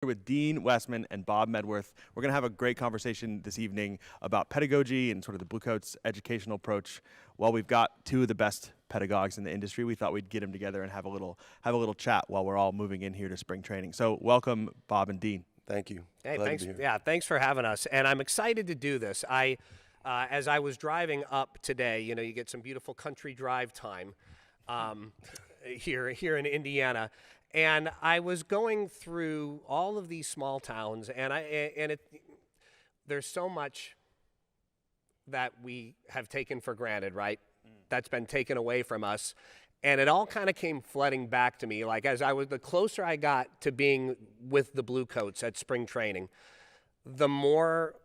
With Dean Westman and Bob Medworth. We're going to have a great conversation this evening about pedagogy and sort of the Bluecoats educational approach. While we've got two of the best pedagogues in the industry, we thought we'd get them together and have a little chat while we're all moving in here to spring training. So welcome, Bob and Dean. Thank you. Hey, Glad thanks. to be here. Yeah, thanks for having us. And I'm excited to do this. As I was driving up today, you get some beautiful country drive time here in Indiana. And I was going through all of these small towns, and there's so much that we have taken for granted, right? That's been taken away from us. And it all kind of came flooding back to me. Like the closer I got to being with the Bluecoats at spring training, the more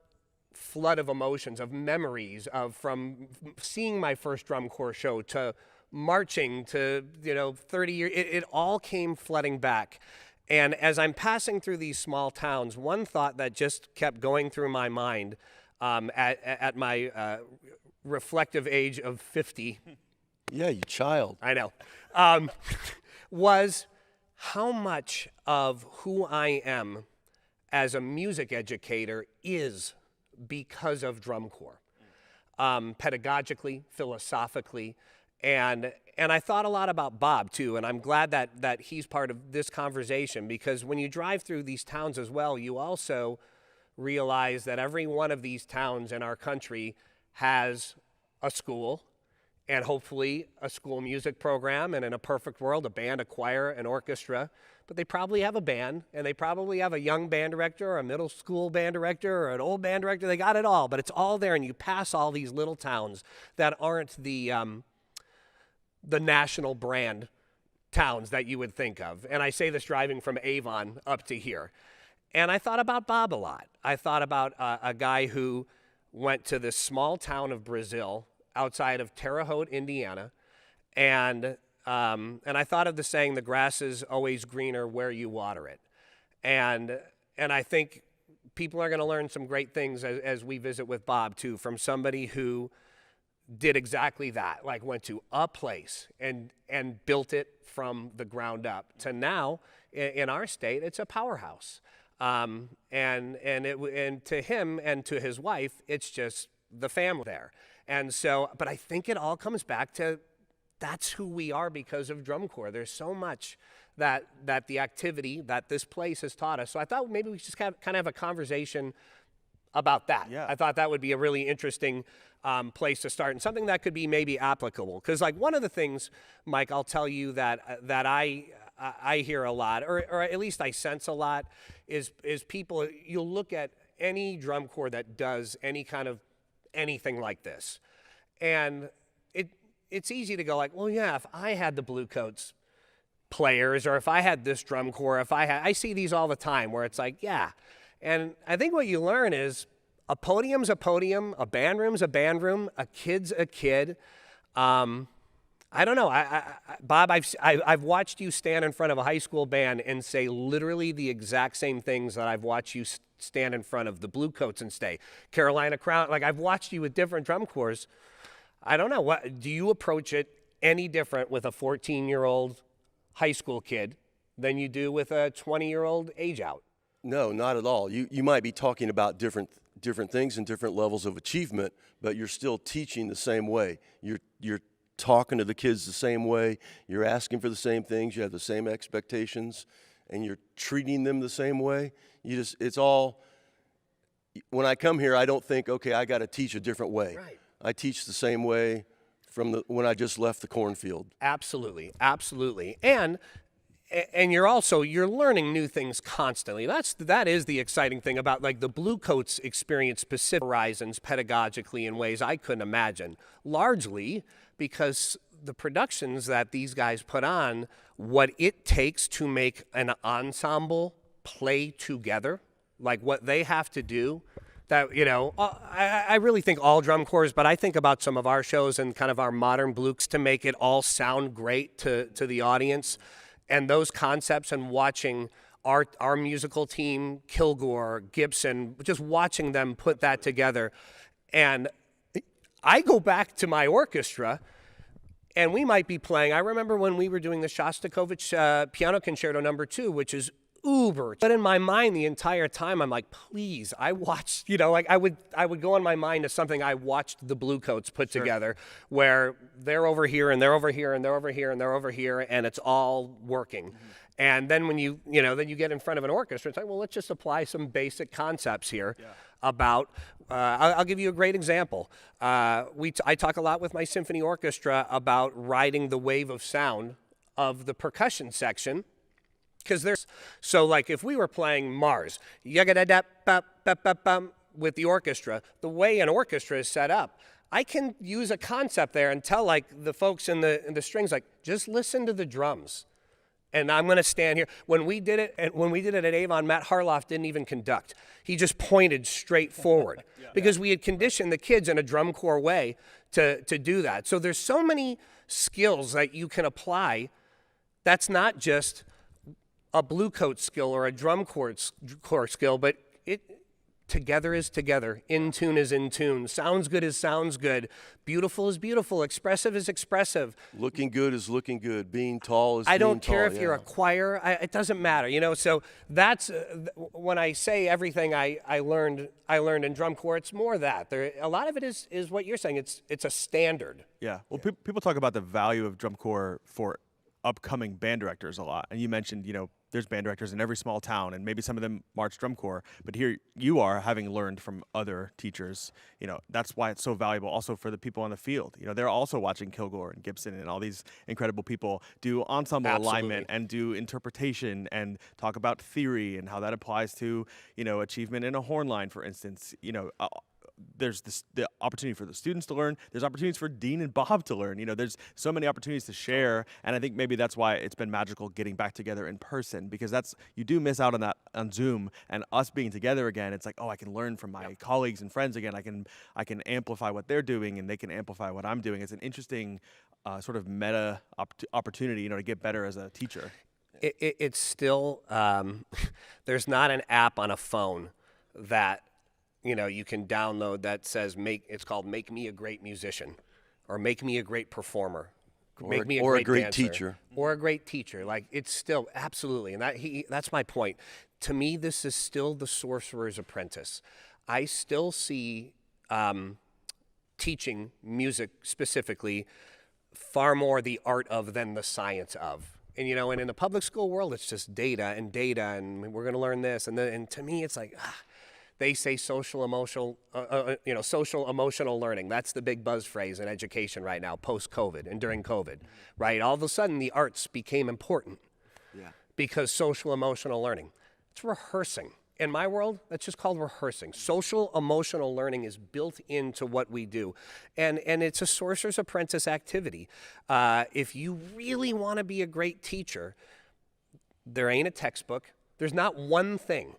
flood of emotions, of memories, from seeing my first drum corps show to marching to 30 years, it all came flooding back. And as I'm passing through these small towns, one thought that just kept going through my mind at my reflective age of 50. Yeah, you child. I know. Was how much of who I am as a music educator is because of drum corps, pedagogically, philosophically. And I thought a lot about Bob, too, and I'm glad that he's part of this conversation, because when you drive through these towns as well, you also realize that every one of these towns in our country has a school, and hopefully a school music program, and in a perfect world, a band, a choir, an orchestra. But they probably have a band, and they probably have a young band director, or a middle school band director, or an old band director. They got it all, but it's all there, and you pass all these little towns that aren't the national brand towns that you would think of. And I say this driving from Avon up to here. And I thought about Bob a lot. I thought about a guy who went to this small town of Brazil outside of Terre Haute, Indiana. And I thought of the saying, the grass is always greener where you water it. And I think people are going to learn some great things as we visit with Bob, too, from somebody who did exactly that, like went to a place and built it from the ground up, to now in our state it's a powerhouse, and to him and to his wife, it's just the family there. And so, but I think it all comes back to that's who we are because of drum corps. There's so much that the activity that this place has taught us. So I thought maybe we just kind of have a conversation about that. Yeah. I thought that would be a really interesting place to start, and something that could be maybe applicable. Because like one of the things, Mike, I'll tell you that I hear a lot, or at least I sense a lot, is people, you'll look at any drum corps that does any kind of anything like this, and it's easy to go like, well, yeah, if I had the Bluecoats players, or if I had this drum corps, I see these all the time where it's like, yeah. And I think what you learn is a podium's a podium, a band room's a band room, a kid's a kid. I don't know, Bob, I've watched you stand in front of a high school band and say literally the exact same things that I've watched you stand in front of the Bluecoats and say. Carolina Crown, like I've watched you with different drum corps. I don't know, what do you approach it any different with a 14-year-old high school kid than you do with a 20-year-old age out? No, not at all. You might be talking about different things and different levels of achievement, but you're still teaching the same way. You're talking to the kids the same way. You're asking for the same things. You have the same expectations, and you're treating them the same way. It's all. When I come here, I don't think, okay, I got to teach a different way. Right. I teach the same way from when I just left the cornfield. Absolutely, absolutely, and you're learning new things constantly. That is the exciting thing about like the Bluecoats experience, specific horizons pedagogically in ways I couldn't imagine. Largely because the productions that these guys put on, what it takes to make an ensemble play together, like what they have to do. That, I really think all drum corps, but I think about some of our shows and kind of our modern Blukes to make it all sound great to the audience. And those concepts, and watching our musical team, Kilgore, Gibson, just watching them put that together. And I go back to my orchestra, and we might be playing. I remember when we were doing the Shostakovich Piano Concerto No. 2, which is uber. But in my mind the entire time, I'm like, please, I watched, like I would go in my mind to something I watched the Bluecoats put together, where they're over here and they're over here and they're over here and they're over here, and it's all working. And then when then you get in front of an orchestra, it's like, well, let's just apply some basic concepts here about, I'll give you a great example. I talk a lot with my symphony orchestra about riding the wave of sound of the percussion section, because like if we were playing Mars, yagadadap-bap-bap-bap-bum, with the orchestra, the way an orchestra is set up, I can use a concept there and tell like the folks in the strings, like, just listen to the drums. And I'm going to stand here. When we did it at Avon, Matt Harloff didn't even conduct. He just pointed straight forward because we had conditioned the kids in a drum corps way to do that. So there's so many skills that you can apply. That's not just a Bluecoat skill or a drum corps skill, but together is together, in tune is in tune, sounds good is sounds good, beautiful is beautiful, expressive is expressive. Looking good is looking good, being tall is I being don't tall. care if you're a choir, it doesn't matter, so that's, when I say everything I learned in drum corps, it's more that. A lot of it is what you're saying, it's a standard. Yeah, well, people talk about the value of drum corps for upcoming band directors a lot. And you mentioned, there's band directors in every small town, and maybe some of them march drum corps, but here you are, having learned from other teachers. That's why it's so valuable also for the people on the field. They're also watching Kilgore and Gibson and all these incredible people do ensemble alignment and do interpretation and talk about theory and how that applies to, achievement in a horn line, for instance. There's the opportunity for the students to learn. There's opportunities for Dean and Bob to learn. There's so many opportunities to share, and I think maybe that's why it's been magical getting back together in person, because you do miss out on that on Zoom, and us being together again. It's like, oh, I can learn from my colleagues and friends again. I can amplify what they're doing, and they can amplify what I'm doing. It's an interesting sort of meta opportunity, to get better as a teacher. It's still there's not an app on a phone that you can download that says it's called Make Me a Great Musician, or Make Me a Great Performer, Make Me a Great great dancer, teacher, or a great teacher. Like, it's still absolutely, and that's my point. To me, this is still the sorcerer's apprentice. I still see teaching music specifically far more the art of than the science of. And and in the public school world, it's just data, and we're going to learn this, and to me, it's like. They say social emotional learning. That's the big buzz phrase in education right now, post-COVID and during COVID, right? All of a sudden, the arts became important because social emotional learning. It's rehearsing. In my world, that's just called rehearsing. Social emotional learning is built into what we do, and it's a sorcerer's apprentice activity. If you really want to be a great teacher, there ain't a textbook. There's not one thing.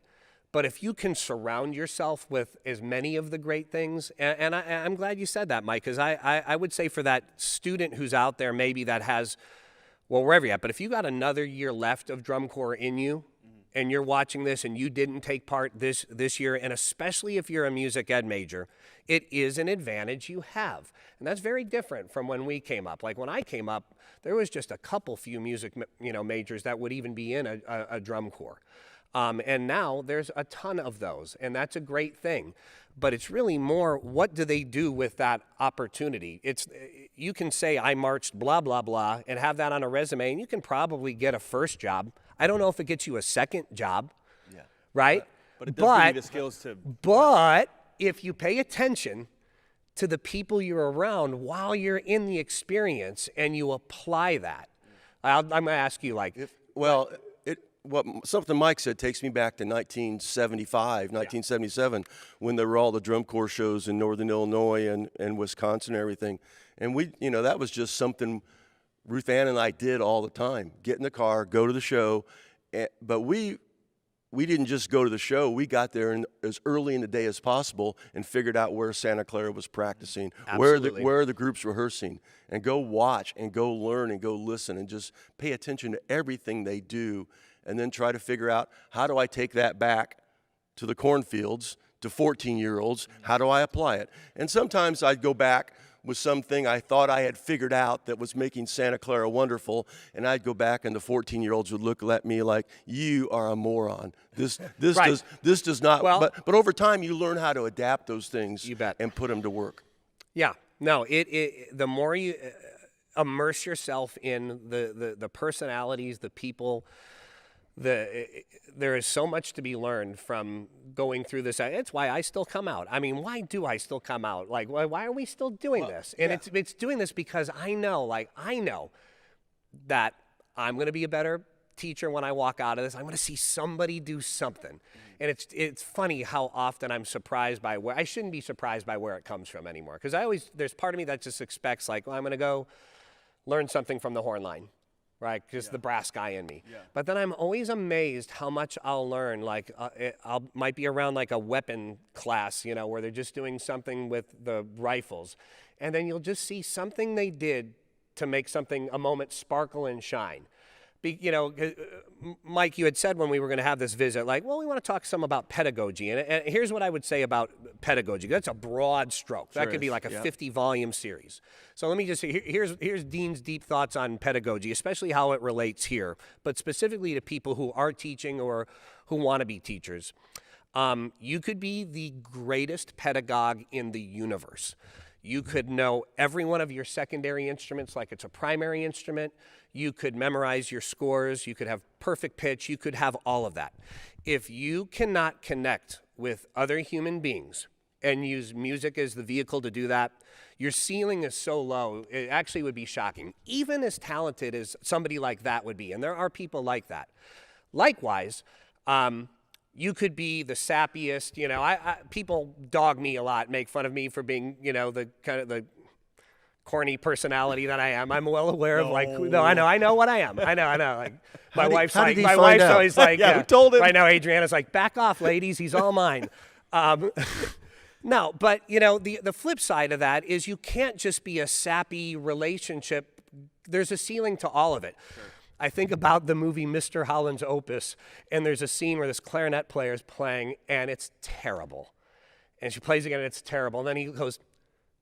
But if you can surround yourself with as many of the great things, and I'm glad you said that, Mike, because I would say for that student who's out there maybe that has, well, wherever you're at, but if you got another year left of drum corps in you, and you're watching this and you didn't take part this year, and especially if you're a music ed major, it is an advantage you have. And that's very different from when we came up. Like when I came up, there was just a few music majors that would even be in a drum corps. And now there's a ton of those, and that's a great thing. But it's really more, what do they do with that opportunity? You can say, I marched blah, blah, blah, and have that on a resume, and you can probably get a first job. I don't know if it gets you a second job, right? But it does give you the skills to... But if you pay attention to the people you're around while you're in the experience and you apply that, I'm going to ask you, something Mike said takes me back to 1975, 1977, when there were all the drum corps shows in Northern Illinois and Wisconsin and everything. And that was just something Ruth Ann and I did all the time. Get in the car, go to the show. But we didn't just go to the show. We got there as early in the day as possible and figured out where Santa Clara was practicing, where the groups rehearsing, and go watch and go learn and go listen and just pay attention to everything they do. And then try to figure out, how do I take that back to the cornfields, to 14-year-olds? How do I apply it? And sometimes I'd go back with something I thought I had figured out that was making Santa Clara wonderful, and I'd go back and the 14-year-olds would look at me like, you are a moron. This Right. does not, Well- but over time you learn how to adapt those things You bet. and put them to work. Yeah. No, the more you immerse yourself in the personalities, the people, there is so much to be learned from going through this. It's why I still come out. I mean, why do I still come out? Like, why are we still doing this? And it's doing this because I know that I'm going to be a better teacher when I walk out of this. I'm going to see somebody do something. And it's funny how often I'm surprised by where I shouldn't be surprised by where it comes from anymore. Because there's part of me that just expects, like, well, I'm going to go learn something from the horn line, right? Just the brass guy in me. Yeah. But then I'm always amazed how much I'll learn. Like, might be around like a weapon class, where they're just doing something with the rifles. And then you'll just see something they did to make a moment sparkle and shine. Mike, you had said when we were going to have this visit, like, well, we want to talk some about pedagogy. And here's what I would say about pedagogy. That's a broad stroke. That could be like a 50-volume series. So let me just say, here's Dean's deep thoughts on pedagogy, especially how it relates here, but specifically to people who are teaching or who want to be teachers. You could be the greatest pedagogue in the universe. You could know every one of your secondary instruments like it's a primary instrument. You could memorize your scores. You could have perfect pitch. You could have all of that. If you cannot connect with other human beings and use music as the vehicle to do that, your ceiling is so low, it actually would be shocking. Even as talented as somebody like that would be, and there are people like that. Likewise, you could be the sappiest, people dog me a lot, make fun of me for being, the kind of the corny personality that I am. I'm well aware of I know what I am. I know. Like my wife's always like, we told him. Right now, Adriana's like, back off, ladies. He's all mine. No, but the flip side of that is you can't just be a sappy relationship. There's a ceiling to all of it. Sure. I think about the movie Mr. Holland's Opus, and there's a scene where this clarinet player is playing, and it's terrible. And she plays again, and it's terrible. And then he goes,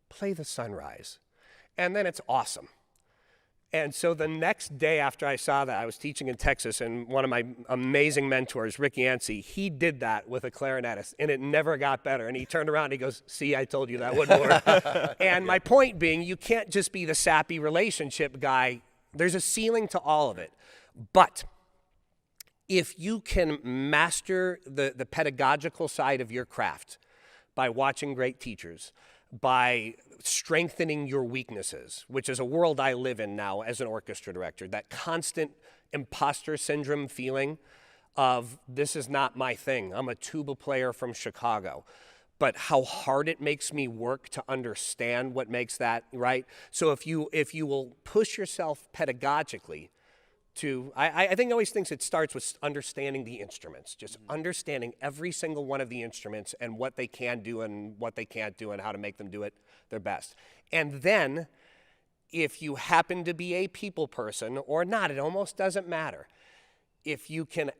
play the sunrise. And then it's awesome. And so the next day after I saw that, I was teaching in Texas, and one of my amazing mentors, Rick Yancey, he did that with a clarinetist, and it never got better. And he turned around and he goes, see, I told you that wouldn't work. And my point being, you can't just be the sappy relationship guy. There's a ceiling to all of it. But if you can master the pedagogical side of your craft by watching great teachers, by strengthening your weaknesses, which is a world I live in now as an orchestra director, that constant imposter syndrome feeling of this is not my thing. I'm a tuba player from Chicago. But how hard it makes me work to understand what makes that, right? So if you will push yourself pedagogically to, I think I always thinks it starts with understanding the instruments, just understanding every single one of the instruments and what they can do and what they can't do and how to make them do it their best. And then if you happen to be a people person or not, it almost doesn't matter. If you can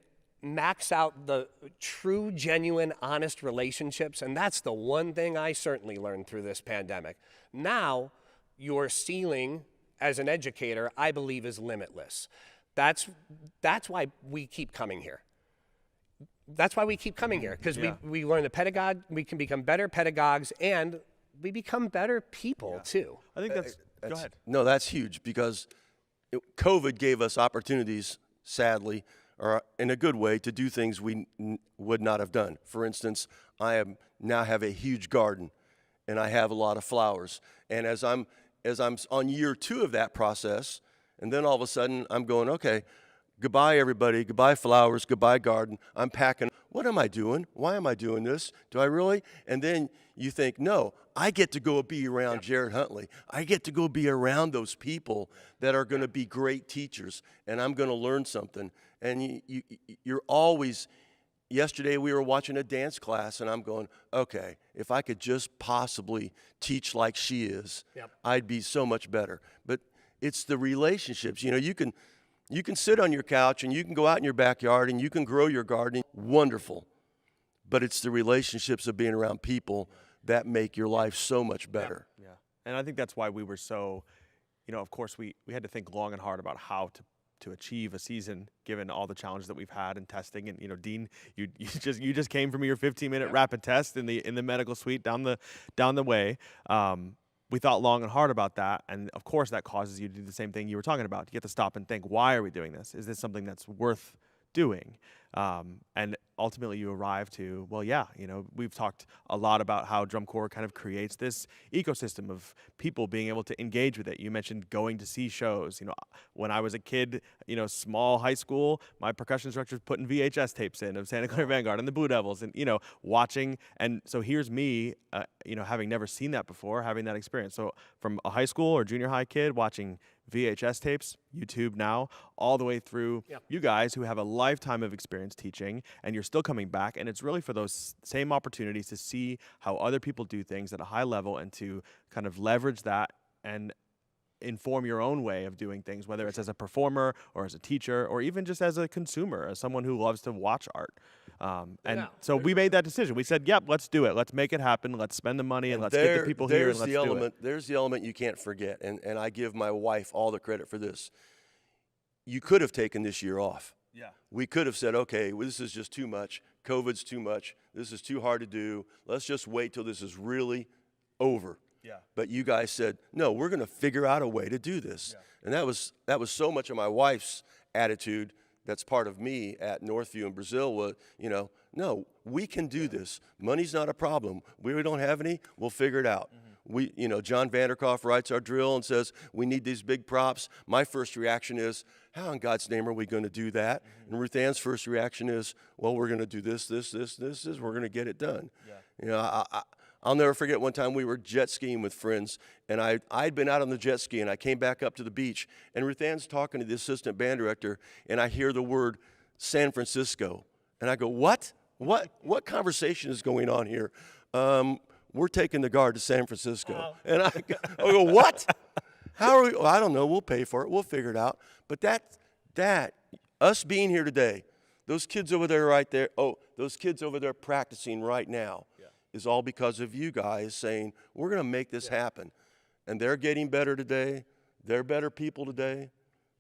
max out the true, genuine, honest relationships, and that's the one thing I certainly learned through this pandemic. Now, your ceiling as an educator, I believe, is limitless. That's why we keep coming here. That's why we keep coming here, because we learn the pedagogue, we can become better pedagogues, and we become better people, too. I think that's go ahead. No, that's huge because COVID gave us opportunities, sadly, or in a good way, to do things we would not have done. For instance, now have a huge garden, and I have a lot of flowers. And as I'm on year 2 of that process, and then all of a sudden I'm going, okay, goodbye everybody, goodbye flowers, goodbye garden. I'm packing. What am I doing? Why am I doing this? Do I really? And then you think, no, I get to go be around Jared Huntley. I get to go be around those people that are going to be great teachers, and I'm going to learn something. And you're always, yesterday we were watching a dance class, and I'm going, okay, if I could just possibly teach like she is, I'd be so much better. But it's the relationships. You can sit on your couch, and you can go out in your backyard, and you can grow your garden. Wonderful. But it's the relationships of being around people that make your life so much better. Yeah. And I think that's why we were so, of course we had to think long and hard about how to achieve a season given all the challenges that we've had in testing. And Dean, you just came from your 15-minute rapid test in the medical suite down the way. We thought long and hard about that, and of course that causes you to do the same thing you were talking about. You get to stop and think, why are we doing this? Is this something that's worth doing? And ultimately you arrive to, well, yeah, we've talked a lot about how drum corps kind of creates this ecosystem of people being able to engage with it. You mentioned going to see shows. When I was a kid, small high school, my percussion instructors putting VHS tapes in of Santa Clara Vanguard and the Blue Devils, and watching. And so here's me, having never seen that before, having that experience. So from a high school or junior high kid watching VHS tapes, YouTube now, all the way through you guys who have a lifetime of experience teaching, and you're still coming back. And it's really for those same opportunities to see how other people do things at a high level and to kind of leverage that and inform your own way of doing things, whether it's as a performer or as a teacher or even just as a consumer, as someone who loves to watch art. So we made that decision. We said, yep, let's do it. Let's make it happen. Let's spend the money and let's get the people here and let's do it. There's the element you can't forget, and I give my wife all the credit for this. You could have taken this year off. Yeah. We could have said, okay, well, this is just too much. COVID's too much. This is too hard to do. Let's just wait till this is really over. Yeah. But you guys said, no, we're going to figure out a way to do this. Yeah. And that was so much of my wife's attitude. That's part of me at Northview in Brazil was, no, we can do this. Money's not a problem. We don't have any. We'll figure it out. Mm-hmm. John Vanderkoff writes our drill and says, we need these big props. My first reaction is, how in God's name are we going to do that? Mm-hmm. And Ruth Ann's first reaction is, well, we're going to do this. We're going to get it done. Yeah. I'll never forget one time we were jet skiing with friends, and I'd been out on the jet ski, and I came back up to the beach, and Ruth Ann's talking to the assistant band director, and I hear the word San Francisco. And I go, what? What conversation is going on here? We're taking the guard to San Francisco. And I go, what? How are we? Well, I don't know. We'll pay for it. We'll figure it out. But that, us being here today, those kids over there right there, those kids over there practicing right now, is all because of you guys saying, we're going to make this happen. And they're getting better today. They're better people today.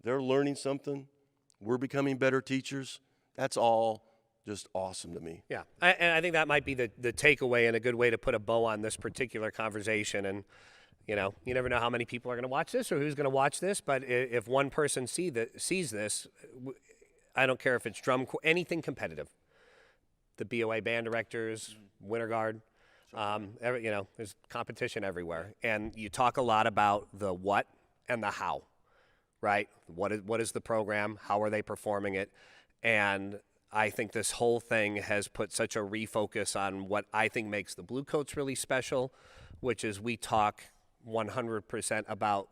They're learning something. We're becoming better teachers. That's all just awesome to me. Yeah, and I think that might be the takeaway and a good way to put a bow on this particular conversation. And, you never know how many people are going to watch this or who's going to watch this, but if one person sees this, I don't care if it's drum, anything competitive. The BOA band directors, Winter Guard, there's competition everywhere. And you talk a lot about the what and the how, right? What is the program? How are they performing it? And I think this whole thing has put such a refocus on what I think makes the Bluecoats really special, which is we talk 100% about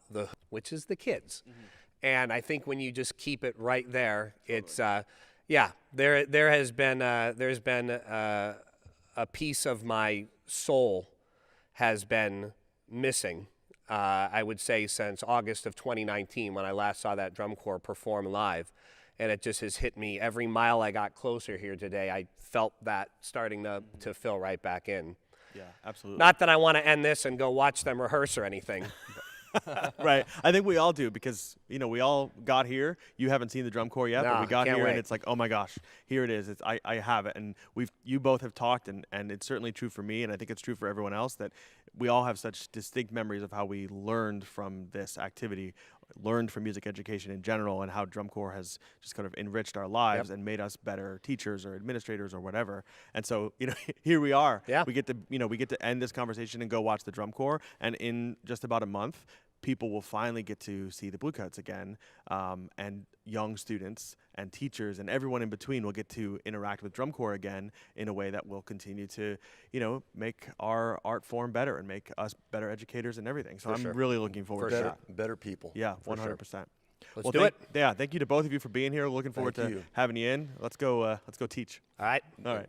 which is the kids. Mm-hmm. And I think when you just keep it right there, it's there's been a piece of my soul has been missing. I would say since August of 2019 when I last saw that drum corps perform live, and it just has hit me every mile I got closer here today. I felt that starting to fill right back in. Yeah, absolutely. Not that I want to end this and go watch them rehearse or anything. Right. I think we all do because, we all got here. You haven't seen the drum corps yet, but we got here and it's like, oh my gosh, here it is. I have it. And you both have talked and it's certainly true for me. And I think it's true for everyone else that we all have such distinct memories of how we learned from this activity, learned from music education in general, and how drum corps has just kind of enriched our lives and made us better teachers or administrators or whatever. And so, here we are. Yeah. We get to end this conversation and go watch the drum corps. And in just about a month, people will finally get to see the Bluecoats again, and young students and teachers and everyone in between will get to interact with drum corps again in a way that will continue to, make our art form better and make us better educators and everything. So I'm really looking forward to that. Better people. Yeah, 100%. Let's do it. Yeah, thank you to both of you for being here. Looking forward to having you in. Let's go teach. All right. All right.